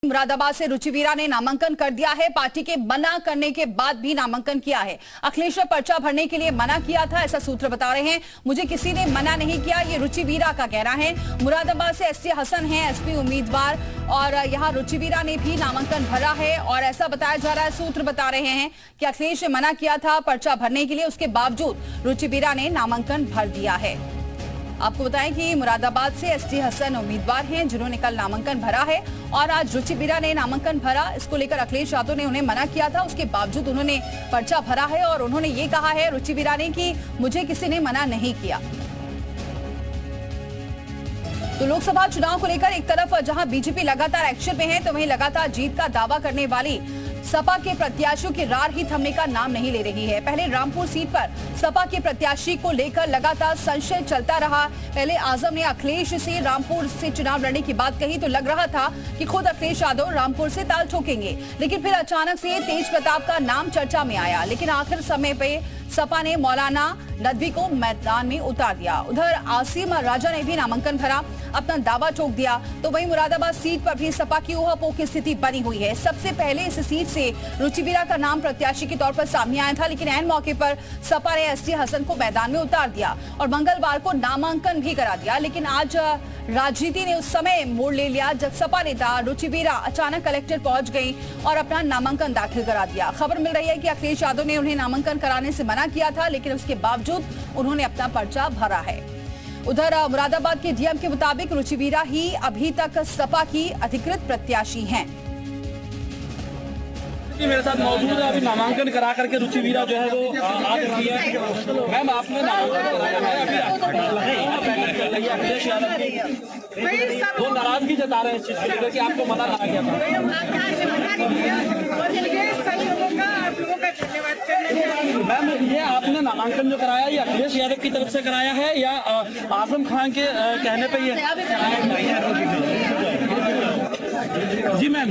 मुरादाबाद से रुचि वीरा ने नामांकन कर दिया है। पार्टी के मना करने के बाद भी नामांकन किया है। अखिलेश ने पर्चा भरने के लिए मना किया था, ऐसा सूत्र बता रहे हैं। मुझे किसी ने मना नहीं किया, ये रुचि वीरा का कहना है। मुरादाबाद से एसटी हसन हैं एसपी उम्मीदवार और यहाँ रुचि वीरा ने भी नामांकन भरा है और ऐसा बताया जा रहा है, सूत्र बता रहे हैं कि अखिलेश ने मना किया था पर्चा भरने के लिए, उसके बावजूद रुचि वीरा ने नामांकन भर दिया है। आपको बताएं कि मुरादाबाद से एसटी हसन उम्मीदवार हैं जिन्होंने कल नामांकन भरा है और आज रुचि वीरा ने नामांकन भरा। इसको लेकर अखिलेश यादव ने उन्हें मना किया था, उसके बावजूद उन्होंने पर्चा भरा है और उन्होंने ये कहा है रुचि वीरा ने कि मुझे किसी ने मना नहीं किया। तो लोकसभा चुनाव को लेकर एक तरफ जहां बीजेपी लगातार एक्शन में है तो वहीं लगातार जीत का दावा करने वाली सपा के प्रत्याशियों की रार ही थमने का नाम नहीं ले रही है। पहले रामपुर सीट पर सपा के प्रत्याशी को लेकर लगातार संशय चलता रहा। पहले आजम ने अखिलेश से रामपुर से चुनाव लड़ने की बात कही तो लग रहा था कि खुद अखिलेश यादव रामपुर से ताल ठोकेंगे, लेकिन फिर अचानक से तेज प्रताप का नाम चर्चा में आया। लेकिन आखिर समय पे सपा ने मौलाना नदवी को मैदान में उतार दिया। उधर आसिम राजा ने भी नामांकन भरा, अपना दावा ठोक दिया। तो वहीं मुरादाबाद सीट पर भी सपा की ऊहापोह की स्थिति बनी हुई है। सबसे पहले इस सीट से रुचि वीरा का नाम प्रत्याशी के तौर पर सामने आया था, लेकिन ऐन मौके पर सपा ने एसटी हसन को मैदान में उतार दिया और मंगलवार को नामांकन भी करा दिया। लेकिन आज राजनीति ने उस समय मोड़ ले लिया जब सपा नेता रुचि वीरा अचानक कलेक्टर पहुंच गई और अपना नामांकन दाखिल करा दिया। खबर मिल रही है कि अखिलेश यादव ने उन्हें नामांकन कराने से मना किया था, लेकिन उसके बावजूद उन्होंने अपना पर्चा भरा है। उधर मुरादाबाद के डीएम के मुताबिक रुचि वीरा ही अभी तक सपा की अधिकृत प्रत्याशी हैं। मेरे साथ मौजूद है, अभी नामांकन करा करके रुचि वीरा जो है वो आ रही है। मैम आपने नामांकन कराया है, अखिलेश यादव की वो नाराजगी जता रहे हैं इस चीज को लेकर कि आपको मना करा गया था। मैम ये आपने नामांकन जो कराया ये अखिलेश यादव की तरफ से कराया है या आजम खान के कहने पे ये? जी मैम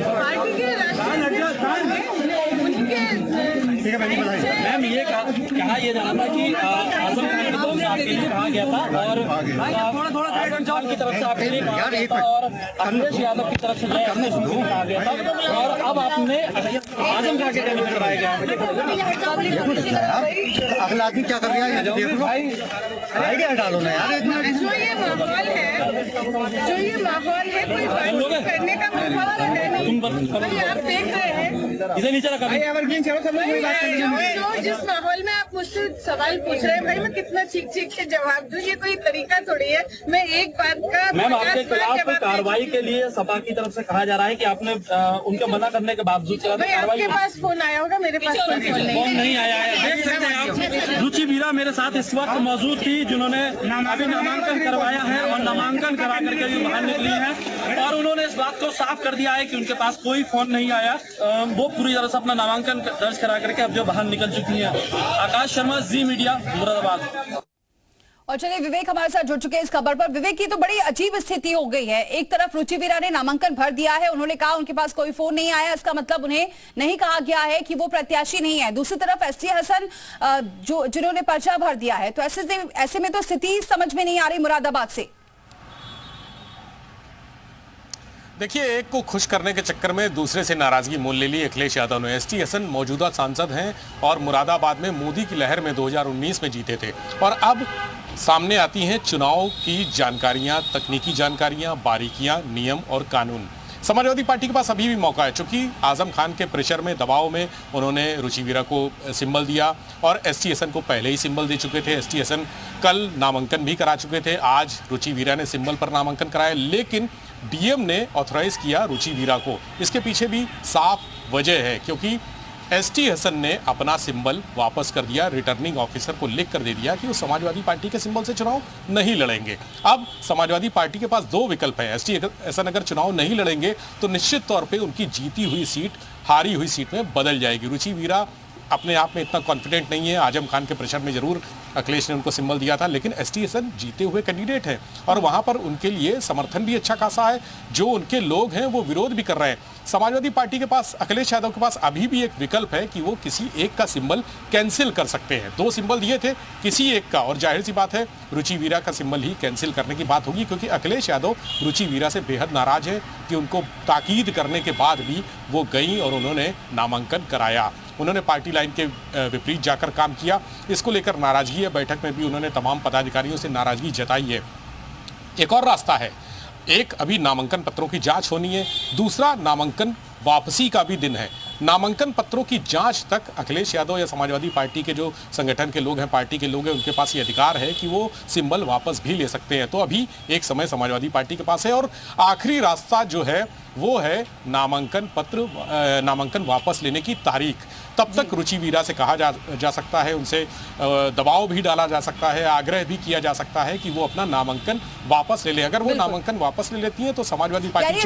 मैम ये कहा ये जाना था कि आजम खान की तरफ से आपके लिए कहा गया था और आजम खान की तरफ से आपके लिए कहा गया था और अखिलेश यादव की तरफ से कहा गया था और अब आपने आजम खान के कहने पर कराया गया। अगला आदमी क्या कर रहा है भाई, आइडिया डालो ना यार। जो ये माहौल है कोई बात करने का माहौल है नहीं। भाई आप देख रहे हैं इधर नीचे रखा जिस माहौल में आप मुझसे सवाल पूछ रहे हैं, भाई मैं कितना चीख चीख के जवाब दूं, ये कोई तरीका थोड़ी है। मैं एक बात का मैम आपके खिलाफ कार्रवाई के लिए सपा की तरफ से कहा जा रहा है कि आपने उनके मना करने के बावजूद आपके पास फोन आया होगा, मेरे पास फोन नहीं आया है। देख सकते हैं आप रुचि वीरा मेरे साथ इस वक्त मौजूद थी जिन्होंने अभी नामांकन करवाया है और नामांकन करा करके भी बाहर निकली है और उन्होंने इस बात को साफ कर दिया है कि उनके पास कोई फोन नहीं आया। वो पूरी तरह से अपना नामांकन दर्ज करा करके अब जो बाहर निकल चुकी है। आकाश शर्मा, जी मीडिया, मुरादाबाद। और चलिए विवेक हमारे साथ जुड़ चुके हैं इस खबर पर। विवेक, की तो बड़ी अजीब स्थिति हो गई है। एक तरफ रुचि वीरा ने नामांकन भर दिया है, उन्होंने कहा उनके पास कोई फोन नहीं आया, इसका मतलब उन्हें नहीं कहा गया है कि वो प्रत्याशी नहीं है। दूसरी तरफ एसटी हसन जिन्होंने पर्चा भर दिया है, तो ऐसे में तो स्थिति समझ में नहीं आ रही मुरादाबाद से। देखिए, एक को खुश करने के चक्कर में दूसरे से नाराजगी मोल ले ली अखिलेश यादव ने। एसटी हसन मौजूदा सांसद हैं और मुरादाबाद में मोदी की लहर में 2019 में जीते थे और अब सामने आती हैं चुनाव की जानकारियां, तकनीकी जानकारियां, बारीकियां, नियम और कानून। समाजवादी पार्टी के पास अभी भी मौका है, चूंकि आजम खान के प्रेशर में, दबाव में उन्होंने रुचि वीरा को सिंबल दिया और एसटी हसन को पहले ही सिंबल दे चुके थे। एसटी हसन कल नामांकन भी करा चुके थे, आज रुचि वीरा ने सिंबल पर नामांकन कराया, लेकिन डीएम ने ऑथराइज किया रुचि वीरा को। इसके पीछे भी साफ वजह है, क्योंकि एसटी हसन ने अपना सिंबल वापस कर दिया, रिटर्निंग ऑफिसर को लिख कर दे दिया कि वो समाजवादी पार्टी के सिंबल से चुनाव नहीं लड़ेंगे। अब समाजवादी पार्टी के पास दो विकल्प हैं। एसटी हसन अगर चुनाव नहीं लड़ेंगे तो निश्चित तौर पे उनकी जीती हुई सीट हारी हुई सीट में बदल जाएगी। रुचि वीरा अपने आप में इतना कॉन्फिडेंट नहीं है। आजम खान के प्रेशर में जरूर अखिलेश ने उनको सिंबल दिया था, लेकिन एसटी हसन जीते हुए कैंडिडेट हैं और वहां पर उनके लिए समर्थन भी अच्छा खासा है। जो उनके लोग हैं वो विरोध भी कर रहे हैं। समाजवादी पार्टी के पास, अखिलेश यादव के पास अभी भी एक विकल्प है कि वो किसी एक का सिंबल कैंसिल कर सकते हैं। 2 सिंबल दिए थे, किसी एक का, और जाहिर सी बात है रुचि वीरा का सिंबल ही कैंसिल करने की बात होगी, क्योंकि अखिलेश यादव रुचि वीरा से बेहद नाराज है कि उनको ताकीद करने के बाद भी वो गई और उन्होंने नामांकन कराया। उन्होंने पार्टी लाइन के विपरीत जाकर काम किया, इसको लेकर नाराजगी है। बैठक में भी उन्होंने तमाम पदाधिकारियों से नाराजगी जताई है। एक और रास्ता है, एक अभी नामांकन पत्रों की जांच होनी है, दूसरा नामांकन वापसी का भी दिन है। नामांकन पत्रों की जांच तक अखिलेश यादव या समाजवादी पार्टी के जो संगठन के लोग हैं, पार्टी के लोग हैं, उनके पास ये अधिकार है कि वो सिंबल वापस भी ले सकते हैं। तो अभी एक समय समाजवादी पार्टी के पास है और आखिरी रास्ता जो है वो है नामांकन वापस लेने की तारीख। तब तक रुचि वीरा से कहा जा सकता है, उनसे दबाव भी डाला जा सकता है, आग्रह भी किया जा सकता है कि वो अपना नामांकन वापस ले ले। अगर वो नामांकन वापस ले लेती हैं तो समाजवादी पार्टी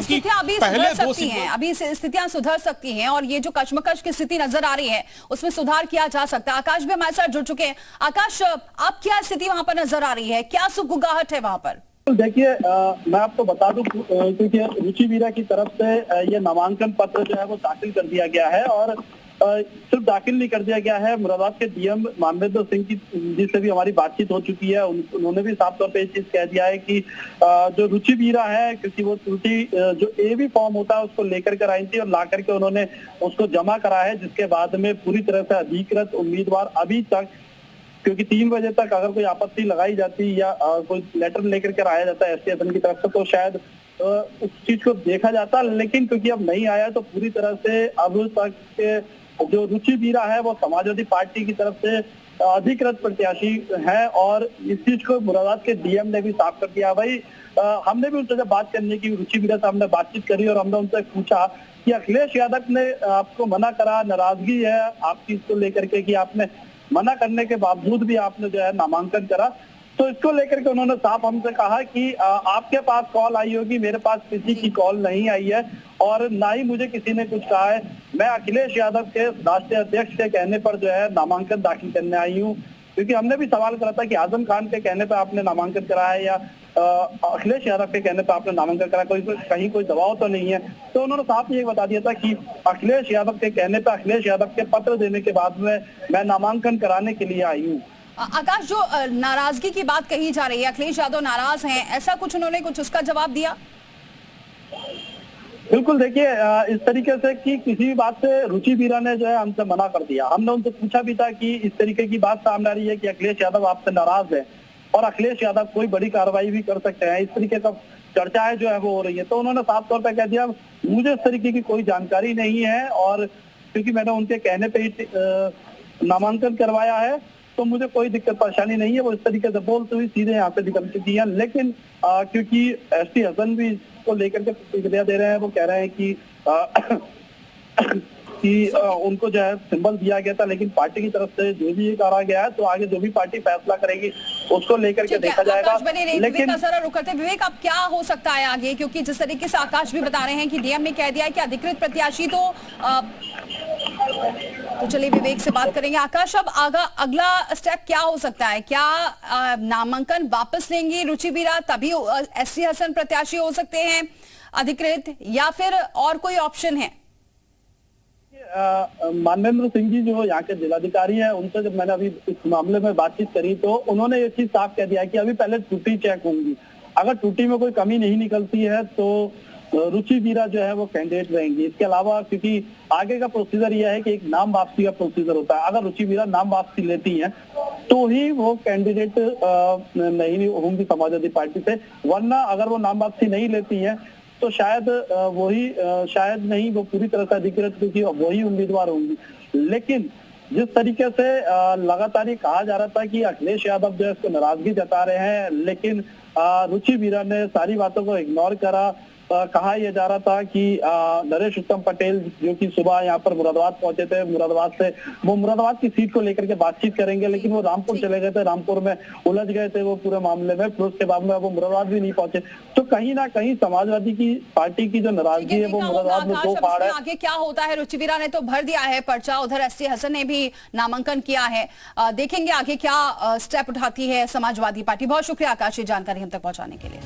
अभी स्थितियां सुधर सकती हैं और ये जो कशमकश की स्थिति नजर आ रही है उसमें सुधार किया जा सकता है। आकाश भी हमारे साथ जुड़ चुके हैं। आकाश, आप क्या स्थिति वहां पर नजर आ रही है, क्या सुगबुगाहट है वहां पर? देखिए, मैं आपको बता दूं क्योंकि रुचि वीरा की तरफ से ये नामांकन पत्र जो है वो दाखिल कर दिया गया है और सिर्फ दाखिल नहीं कर दिया गया है, मुरादाबाद के डीएम मानवेंद्र सिंह जी से भी हमारी बातचीत हो चुकी है। उन्होंने भी साफ तौर पे ये चीज कह दिया है कि जो रुचि वीरा है, क्योंकि वो त्रुटि जो एबी फॉर्म होता है उसको लेकर कर आई थी और ला करके उन्होंने उसको जमा करा है, जिसके बाद में पूरी तरह से अधिकृत उम्मीदवार अभी तक, क्योंकि 3 बजे तक अगर कोई आपत्ति लगाई जाती या कोई लेटर लेकर के आया जाता है एसटी हसन की तरफ से तो शायद उस चीज को देखा जाता, लेकिन क्योंकि अब नहीं आया तो पूरी तरह से अब तक जो रुचि वीरा है वो समाजवादी पार्टी की तरफ से अधिकृत प्रत्याशी है और इस चीज को मुरादाबाद के डीएम ने भी साफ कर दिया। भाई हमने भी उनसे जब बात करने की रुचि वीरा से हमने बातचीत करी और हमने उनसे पूछा कि अखिलेश यादव ने आपको मना करा, नाराजगी है आपकी इसको लेकर के कि आपने मना करने के बावजूद भी आपने जो है नामांकन करा, तो इसको लेकर के उन्होंने साफ हमसे कहा कि आपके पास कॉल आई होगी, मेरे पास किसी की कॉल नहीं आई है और ना ही मुझे किसी ने कुछ कहा है। मैं अखिलेश यादव के राष्ट्रीय अध्यक्ष के कहने पर जो है नामांकन दाखिल करने आई हूँ, क्योंकि हमने भी सवाल करा था कि आजम खान के कहने पर आपने नामांकन करा है या अखिलेश यादव के कहने पर आपने नामांकन करा, कहीं कोई दबाव तो नहीं है। तो उन्होंने साफ ये बता दिया था कि अखिलेश यादव के कहने पर, अखिलेश यादव के पत्र देने के बाद में मैं नामांकन कराने के लिए आई हूँ। आकाश, जो नाराजगी की बात कही जा रही है, अखिलेश यादव नाराज हैं, ऐसा कुछ उन्होंने कुछ उसका जवाब दिया? बिल्कुल, देखिए इस तरीके से कि किसी भी बात से रुचि वीरा ने जो है हमसे मना कर दिया। हमने उनसे पूछा भी था कि इस तरीके की बात सामने आ रही है कि अखिलेश यादव आपसे नाराज है और अखिलेश यादव कोई बड़ी कार्रवाई भी कर सकते हैं, इस तरीके का चर्चाएं जो है वो हो रही है। तो उन्होंने साफ तौर पर कह दिया मुझे इस तरीके की कोई जानकारी नहीं है और क्योंकि मैंने उनके कहने पर ही नामांकन करवाया है तो मुझे कोई दिक्कत परेशानी नहीं है। वो इस तरीके से बोलते हुए सीधे यहाँ से निकल चुकी है। लेकिन क्योंकि एसटी हसन भी इसको लेकर के प्रतिक्रिया दे रहे हैं, वो कह रहे हैं कि उनको जो है सिंबल दिया गया था, लेकिन पार्टी की तरफ से जो भी कहा गया है तो आगे जो भी पार्टी फैसला करेगी उसको लेकर के देखा जाएगा। लेकिन विवेक, अब क्या हो सकता है आगे, क्योंकि जिस तरीके से आकाश भी बता रहे हैं कि डीएम ने कह दिया है कि अधिकृत प्रत्याशी तो चलिए विवेक से बात करेंगे। आकाश, अब अगला स्टेप क्या हो सकता है? क्या नामांकन वापस लेंगी रुचि वीरा तभी एसटी हसन प्रत्याशी हो सकते हैं अधिकृत, या फिर और कोई ऑप्शन है? मानवेंद्र सिंह जी जो यहाँ के जिलाधिकारी हैं, उनसे जब मैंने अभी इस मामले में बातचीत करी तो उन्होंने ये चीज साफ कह दिया कि अभी पहले त्रुटि चेक होंगी, अगर त्रुटि में कोई कमी नहीं निकलती है तो रुचि वीरा जो है वो कैंडिडेट रहेंगी। इसके अलावा क्योंकि आगे का प्रोसीजर यह है कि एक नाम वापसी का प्रोसीजर होता है, अगर रुचि वीरा नाम वापसी लेती हैं तो ही वो कैंडिडेट नहीं होंगी समाजवादी पार्टी से, वरना अगर वो नाम वापसी नहीं लेती हैं तो शायद शायद नहीं, वो पूरी तरह से अधिकृत क्योंकि वही उम्मीदवार होंगी। लेकिन जिस तरीके से लगातार ये कहा जा रहा था कि अखिलेश यादव जो है इसको नाराजगी जता रहे हैं, लेकिन रुचि वीरा ने सारी बातों को इग्नोर करा कहा यह जा रहा था कि नरेश उत्तम पटेल जो कि सुबह यहाँ पर मुरादाबाद पहुंचे थे, मुरादाबाद से वो मुरादाबाद की सीट को लेकर के बातचीत करेंगे, लेकिन वो रामपुर चले गए थे, रामपुर में उलझ गए थे वो पूरे मामले में, फिर उसके बाद में वो मुरादाबाद भी नहीं पहुंचे। तो कहीं ना कहीं समाजवादी की पार्टी की जो नाराजगी है वो मुरादाबाद में दो पहाड़ है। आगे क्या होता है? रुचि वीरा ने तो भर दिया है पर्चा, उधर एसटी हसन ने भी नामांकन किया है। देखेंगे आगे क्या स्टेप उठाती है समाजवादी पार्टी। बहुत शुक्रिया आकाश, ये जानकारी हम तक पहुंचाने के लिए।